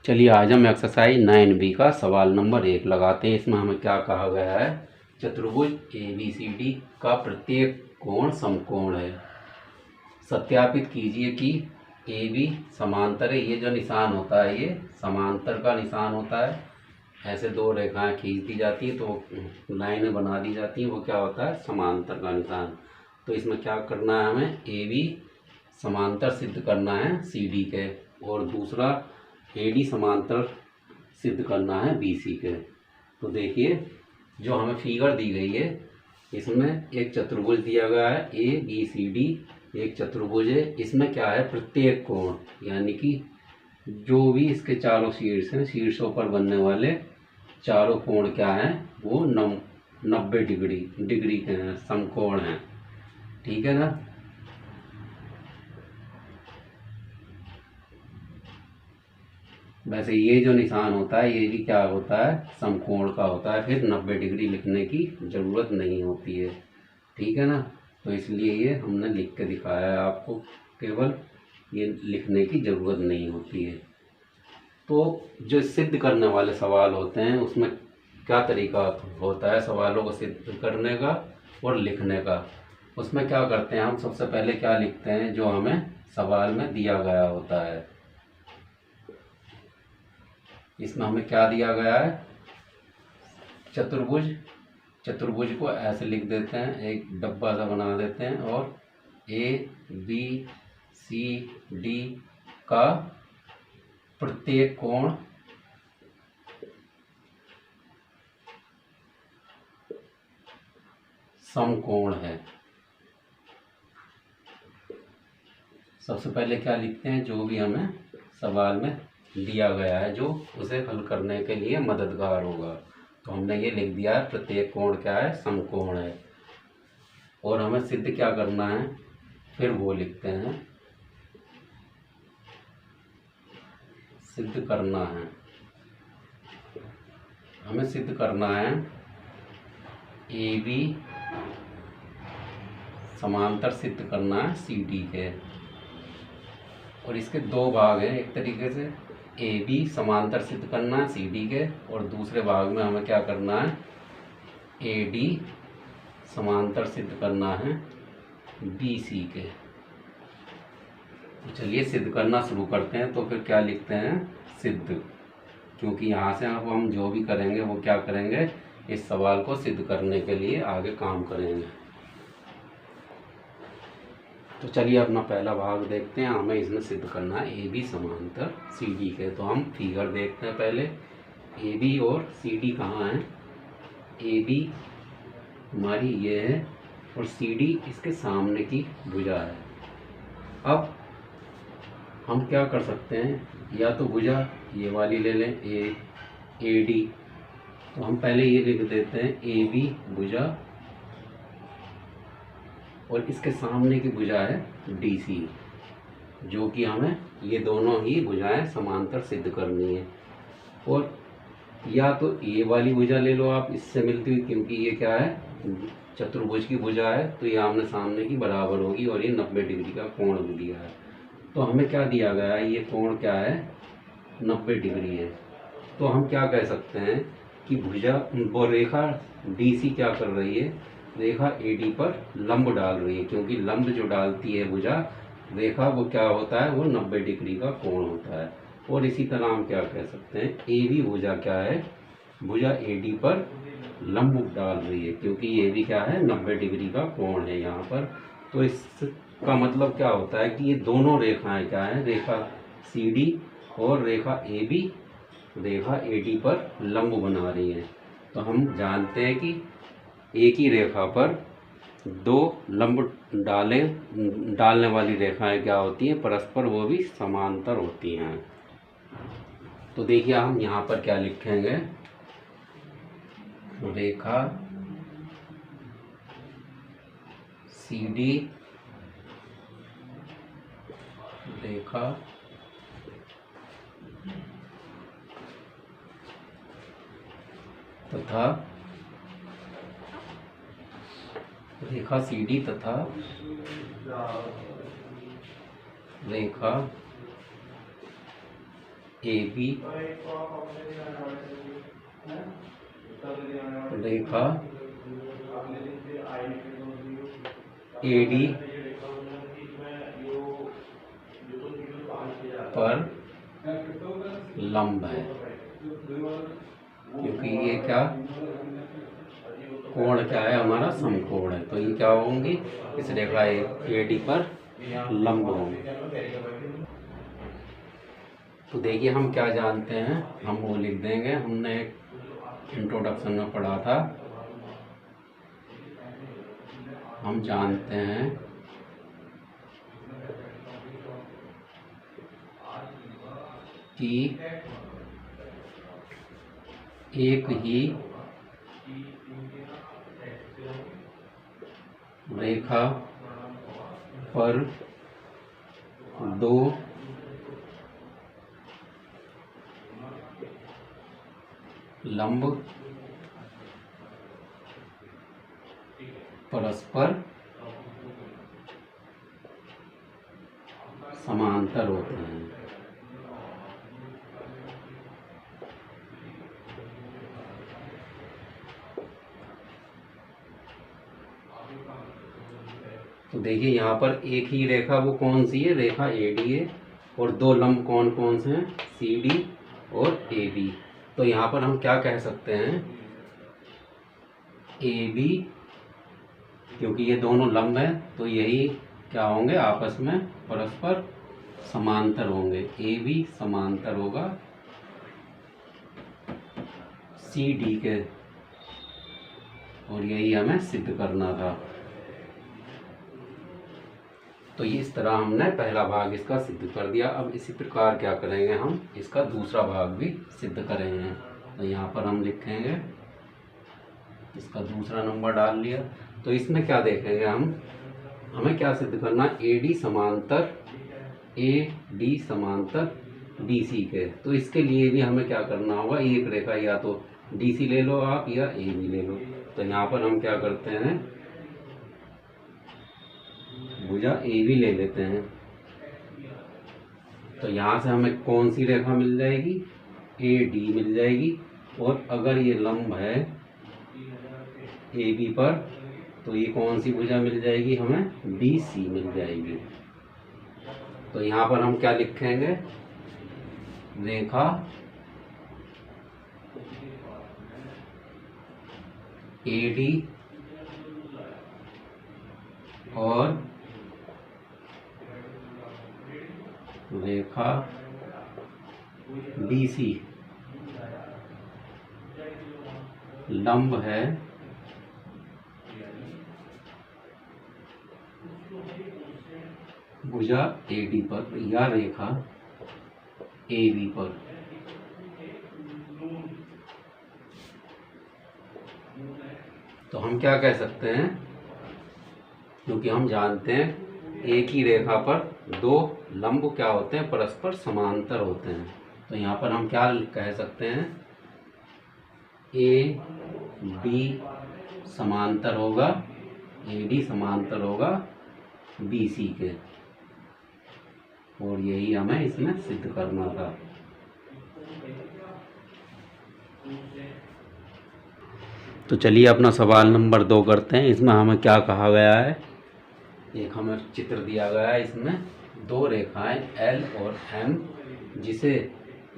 चलिए आज हम एक्सरसाइज 9B का सवाल नंबर 1 लगाते हैं। इसमें हमें क्या कहा गया है, चतुर्भुज ABCD का प्रत्येक कोण समकोण है। सत्यापित कीजिए कि AB समांतर है। ये जो निशान होता है ये समांतर का निशान होता है। ऐसे दो रेखाएं खींच दी जाती है तो लाइनें बना दी जाती हैं, वो क्या होता है, समांतर का निशान। तो इसमें क्या करना है, हमें AB समांतर सिद्ध करना है CD के, और दूसरा AD समांतर सिद्ध करना है BC के। तो देखिए जो हमें फिगर दी गई है इसमें एक चतुर्भुज दिया गया है ABCD, एक चतुर्भुज है। इसमें क्या है, प्रत्येक कोण यानी कि जो भी इसके चारों शीर्ष हैं, शीर्षों पर बनने वाले चारों कोण क्या हैं, वो 90 डिग्री के हैं, समकोण हैं। ठीक है ना। वैसे ये जो निशान होता है ये भी क्या होता है, समकोण का होता है, फिर 90 डिग्री लिखने की ज़रूरत नहीं होती है। ठीक है ना। तो इसलिए ये हमने लिख के दिखाया है आपको, केवल ये लिखने की ज़रूरत नहीं होती है। तो जो सिद्ध करने वाले सवाल होते हैं उसमें क्या तरीका होता है सवालों को सिद्ध करने का और लिखने का। उसमें क्या करते हैं हम, सबसे पहले क्या लिखते हैं, जो हमें सवाल में दिया गया होता है। इसमें हमें क्या दिया गया है, चतुर्भुज। चतुर्भुज को ऐसे लिख देते हैं, एक डब्बा सा बना देते हैं, और ABCD का प्रत्येक कोण समकोण है। सबसे पहले क्या लिखते हैं, जो भी हमें सवाल में दिया गया है जो उसे हल करने के लिए मददगार होगा। तो हमने ये लिख दिया है, प्रत्येक कोण क्या है, समकोण है। और हमें सिद्ध क्या करना है, फिर वो लिखते हैं, सिद्ध करना है। हमें सिद्ध करना है AB समांतर सिद्ध करना है CD के। और इसके दो भाग हैं, एक तरीके से AB समांतर सिद्ध करना है CD के, और दूसरे भाग में हमें क्या करना है, AD समांतर सिद्ध करना है BC के। तो चलिए सिद्ध करना शुरू करते हैं। तो फिर क्या लिखते हैं, सिद्ध, क्योंकि यहाँ से अब हम जो भी करेंगे वो क्या करेंगे, इस सवाल को सिद्ध करने के लिए आगे काम करेंगे। तो चलिए अपना पहला भाग देखते हैं। हमें इसमें सिद्ध करना है AB समांतर CD के। तो हम फिगर देखते हैं पहले। AB और CD कहाँ है, AB हमारी ये है और CD इसके सामने की भुजा है। अब हम क्या कर सकते हैं, या तो भुजा ये वाली ले लें, AD। तो हम पहले ये लिख देते हैं AB भुजा, और इसके सामने की भुजा है DC, जो कि हमें ये दोनों ही भुजाएं समांतर सिद्ध करनी है। और या तो ये वाली भुजा ले लो आप, इससे मिलती हुई, क्योंकि ये क्या है, चतुर्भुज की भुजा है, तो ये आमने सामने की बराबर होगी, और ये 90 डिग्री का कोण भी दिया है। तो हमें क्या दिया गया है, ये कोण क्या है, 90 डिग्री है। तो हम क्या कह सकते हैं कि भुजा वो रेखा DC क्या कर रही है, रेखा AD पर लंब डाल रही है, क्योंकि लंब जो डालती है भुजा रेखा, वो क्या होता है, वो 90 डिग्री का कोण होता है। और इसी तरह हम क्या कह सकते हैं, AB भुजा क्या है, भुजा AD पर लंब डाल रही है, क्योंकि ये भी क्या है, 90 डिग्री का कोण है यहाँ पर। तो इसका मतलब क्या होता है कि ये दोनों रेखाएं क्या है, रेखा CD और रेखा AB रेखा AD पर लंब बना रही है। तो हम जानते हैं कि एक ही रेखा पर दो लंब डालने वाली रेखाएं क्या होती हैं, परस्पर, वो भी समांतर होती हैं। तो देखिए हम यहाँ पर क्या लिखेंगे, रेखा CD रेखा तथा रेखा CD तथा रेखा A B Rekha A D पर लंब है, क्योंकि ये क्या कोण क्या है हमारा समकोण है, तो ये क्या होंगी इस रेखा ए डी पर लंब होंगे। तो देखिए हम क्या जानते हैं, हम वो लिख देंगे, हमने एक इंट्रोडक्शन में पढ़ा था। हम जानते हैं कि एक ही रेखा पर दो लंब परस्पर समांतर होते हैं। तो देखिए यहाँ पर एक ही रेखा वो कौन सी है, रेखा ए डी है, और दो लंब कौन कौन से हैं, सी डी और ए बी। तो यहाँ पर हम क्या कह सकते हैं, ए बी, क्योंकि ये दोनों लंब हैं तो यही क्या होंगे, आपस में परस्पर समांतर होंगे। ए बी समांतर होगा सी डी के, और यही हमें सिद्ध करना था। तो ये इस तरह हमने पहला भाग इसका सिद्ध कर दिया। अब इसी प्रकार क्या करेंगे, हम इसका दूसरा भाग भी सिद्ध करेंगे। तो यहाँ पर हम लिखेंगे, इसका दूसरा नंबर डाल लिया। तो इसमें क्या देखेंगे हम, हमें क्या सिद्ध करना, ए डी समांतर डी सी के। तो इसके लिए भी हमें क्या करना होगा, एक रेखा या तो डी सी ले लो आप या ए बी ले लो। तो यहाँ पर हम क्या करते हैं, भुजा ए बी ले लेते हैं। तो यहाँ से हमें कौन सी रेखा मिल जाएगी, ए डी मिल जाएगी। और अगर ये लंब है ए बी पर, तो ये कौन सी भुजा मिल जाएगी हमें, बी सी मिल जाएगी। तो यहाँ पर हम क्या लिखेंगे, रेखा ए डी और रेखा बी सी लंब है भुजा ए डी पर या रेखा ए बी पर। तो हम क्या कह सकते हैं, क्योंकि हम जानते हैं एक ही रेखा पर दो लंब क्या होते हैं, परस्पर समांतर होते हैं। तो यहाँ पर हम क्या कह सकते हैं, ए डी समांतर होगा, ए डी समांतर होगा बी सी के, और यही हमें इसमें सिद्ध करना था। तो चलिए अपना सवाल नंबर 2 करते हैं। इसमें हमें क्या कहा गया है, एक हमें चित्र दिया गया है, इसमें दो रेखाएं एल और एम, जिसे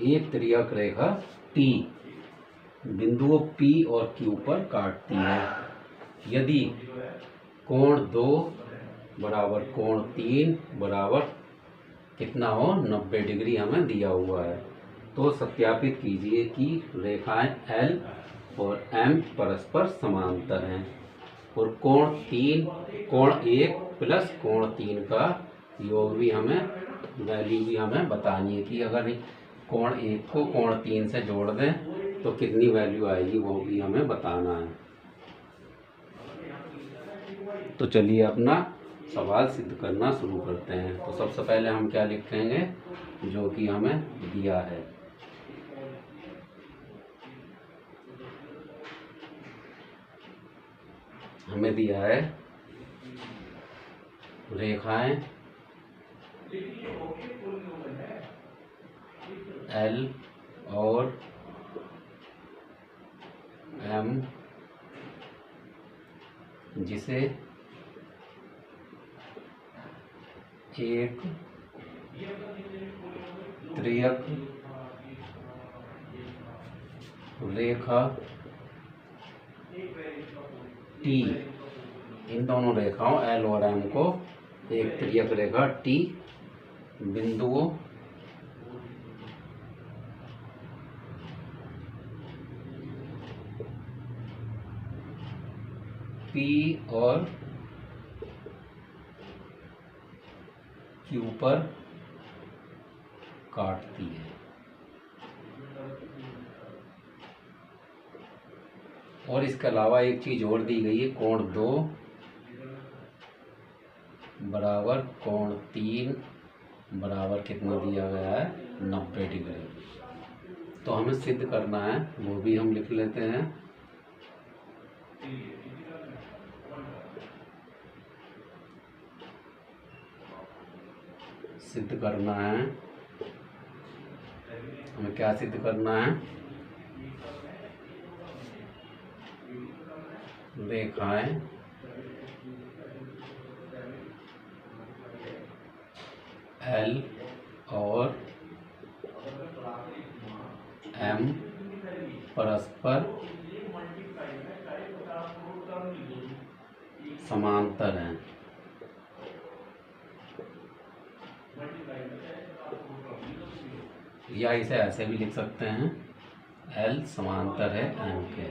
एक तिर्यक रेखा टी बिंदुओं पी और क्यू पर काटती है। यदि कोण 2 बराबर कोण 3 बराबर कितना हो, 90 डिग्री हमें दिया हुआ है, तो सत्यापित कीजिए कि रेखाएं एल और एम परस्पर समांतर हैं, और कोण 1 प्लस कोण 3 का योग भी हमें, वैल्यू भी हमें बतानी है कि अगर कोण 1 को कोण 3 से जोड़ दें तो कितनी वैल्यू आएगी, वो भी हमें बताना है। तो चलिए अपना सवाल सिद्ध करना शुरू करते हैं। तो सबसे पहले हम क्या लिखेंगे, जो कि हमें दिया है। हमें दिया है रेखाएं एल और एम जिसे एक त्रियक रेखा टी, इन दोनों रेखाओं एल और एम को एक त्रियक रेखा टी बिंदुओं पी और क्यू पर काटती है। और इसके अलावा एक चीज और दी गई है, कोण 2 बराबर कोण 3 बराबर कितना दिया गया है, 90 डिग्री। तो हमें सिद्ध करना है, वो भी हम लिख लेते हैं। सिद्ध करना है, हमें क्या सिद्ध करना है, रेखाएं एल और एम परस्पर समांतर हैं। या इसे ऐसे भी लिख सकते हैं, एल समांतर है एम के।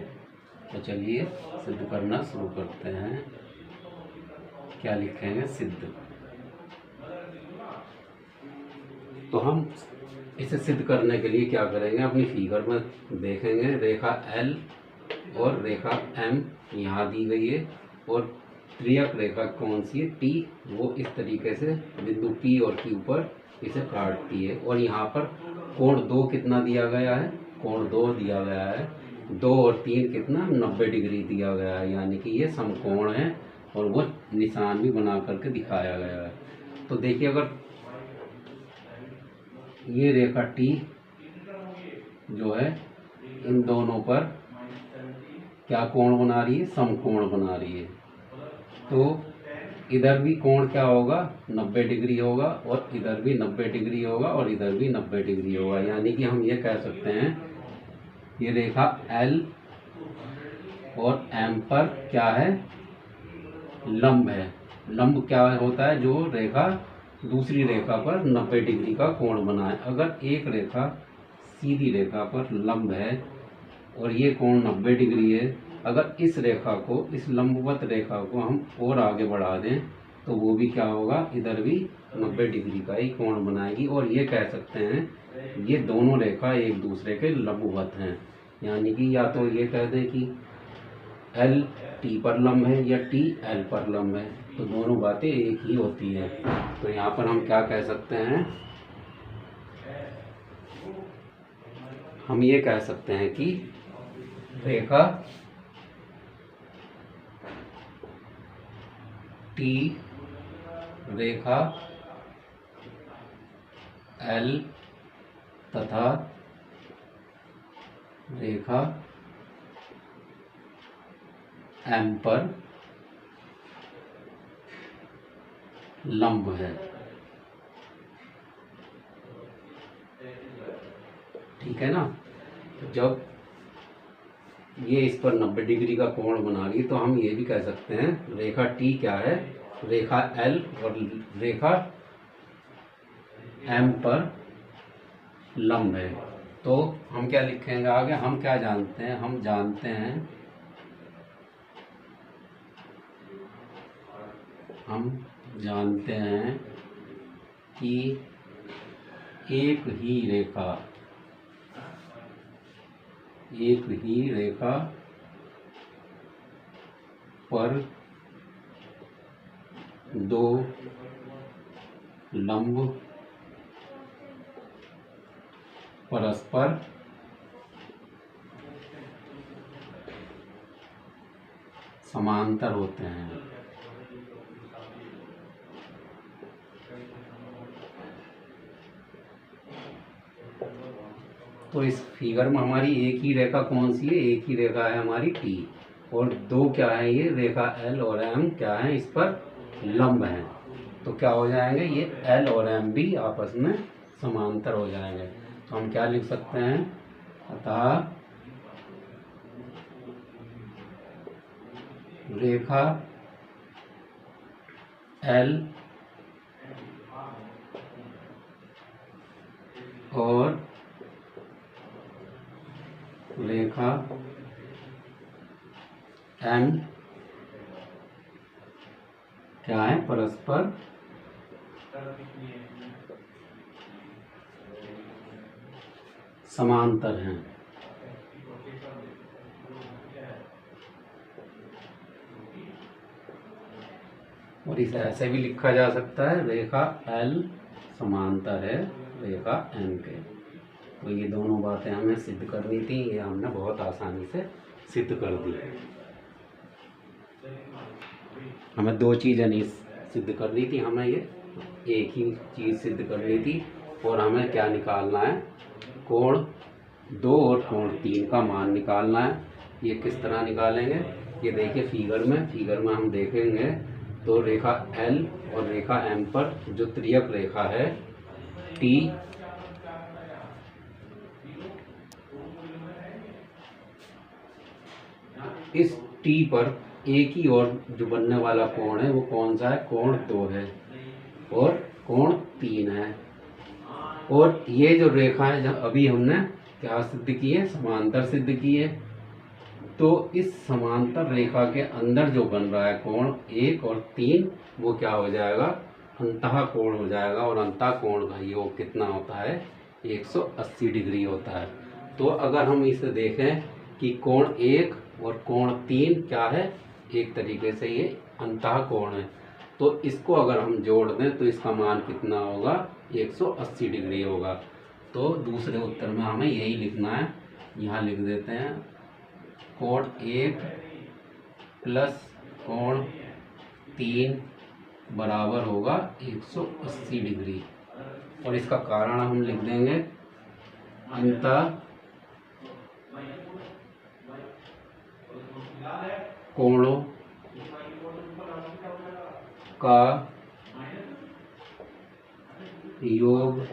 तो चलिए सिद्ध करना शुरू करते हैं। क्या लिखेंगे, सिद्ध। तो हम इसे सिद्ध करने के लिए क्या करेंगे, अपनी फिगर में देखेंगे रेखा एल और रेखा एम यहाँ दी गई है और त्रियक रेखा कौन सी है, टी, वो इस तरीके से बिंदु पी और क्यू पर इसे काटती है। और यहाँ पर कोण 2 कितना दिया गया है, कोण 2 दिया गया है, 2 और 3 कितना, 90 डिग्री दिया गया है, यानी कि ये समकोण है और वो निशान भी बना करके दिखाया गया है। तो देखिए, अगर ये रेखा टी जो है इन दोनों पर क्या कोण बना रही है, समकोण बना रही है। तो इधर भी कोण क्या होगा, 90 डिग्री होगा और इधर भी 90 डिग्री होगा और इधर भी 90 डिग्री होगा। यानी कि हम ये कह सकते हैं ये रेखा एल और एम पर क्या है, लंब है। लंब क्या होता है, जो रेखा दूसरी रेखा पर 90 डिग्री का कोण बनाए। अगर एक रेखा सीधी रेखा पर लंब है और ये कोण 90 डिग्री है, अगर इस रेखा को, इस लंबवत रेखा को हम और आगे बढ़ा दें तो वो भी क्या होगा, इधर भी 90 डिग्री का ही कोण बनाएगी। और ये कह सकते हैं ये दोनों रेखा एक दूसरे के लंबवत हैं। यानी कि या तो ये कह दें कि एल टी पर लंब है या टी एल पर लंब है, तो दोनों बातें एक ही होती हैं। तो यहाँ पर हम क्या कह सकते हैं, हम ये कह सकते हैं कि रेखा टी रेखा एल तथा रेखा एम पर लंब है। ठीक है ना। जब ये इस पर 90 डिग्री का कोण बना रही है तो हम ये भी कह सकते हैं रेखा टी क्या है, रेखा एल और रेखा एम पर लंब है। तो हम क्या लिखेंगे आगे, हम क्या जानते हैं, हम जानते हैं, हम जानते हैं कि एक ही रेखा पर दो लंब परस्पर समांतर होते हैं। तो इस फिगर में हमारी एक ही रेखा कौन सी है, एक ही रेखा है हमारी टी, और दो क्या है ये रेखा एल और एम क्या है इस पर लंब हैं। तो क्या हो जाएंगे, ये एल और एम भी आपस में समांतर हो जाएंगे। तो हम क्या लिख सकते हैं, अतः रेखा एल और रेखा एम क्या है, परस्पर समांतर हैं। और इसे ऐसे भी लिखा जा सकता है, रेखा एल समांतर है रेखा एम के। तो ये दोनों बातें हमें सिद्ध करनी थी, ये हमने बहुत आसानी से सिद्ध कर दी। हमें दो चीज़ें नहीं सिद्ध करनी थी, हमें ये एक ही चीज़ सिद्ध करनी थी। और हमें क्या निकालना है, कोण 2 और कोण 3 का मान निकालना है। ये किस तरह निकालेंगे, ये देखिए फिगर में हम देखेंगे तो रेखा एल और रेखा एम पर जो त्रियक रेखा है टी, इस टी पर एक ही और जो बनने वाला कोण है वो कौन सा है, कोण 2 है और कोण 3 है। और ये जो रेखा है जब अभी हमने क्या सिद्ध की है, समांतर सिद्ध की है। तो इस समांतर रेखा के अंदर जो बन रहा है कोण 1 और 3 वो क्या हो जाएगा, अंतः कोण हो जाएगा। और अंतः कोण का योग कितना होता है, 180 डिग्री होता है। तो अगर हम इसे देखें कि कोण 1 और कोण 3 क्या है, एक तरीके से ये अंतः कोण है। तो इसको अगर हम जोड़ दें तो इसका मान कितना होगा, 180 डिग्री होगा। तो दूसरे उत्तर में हमें यही लिखना है, यहाँ लिख देते हैं कोण 1 प्लस कोण 3 बराबर होगा 180 डिग्री। और इसका कारण हम लिख देंगे अंतः कोणों का योग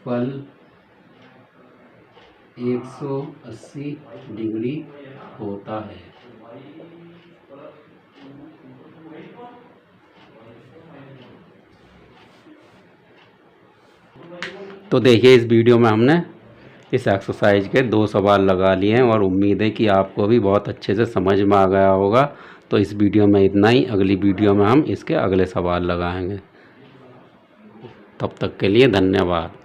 फल 180 डिग्री होता है। तो देखिए इस वीडियो में हमने इस एक्सरसाइज के 2 सवाल लगा लिए हैं और उम्मीद है कि आपको भी बहुत अच्छे से समझ में आ गया होगा। तो इस वीडियो में इतना ही, अगली वीडियो में हम इसके अगले सवाल लगाएंगे। तब तक के लिए धन्यवाद।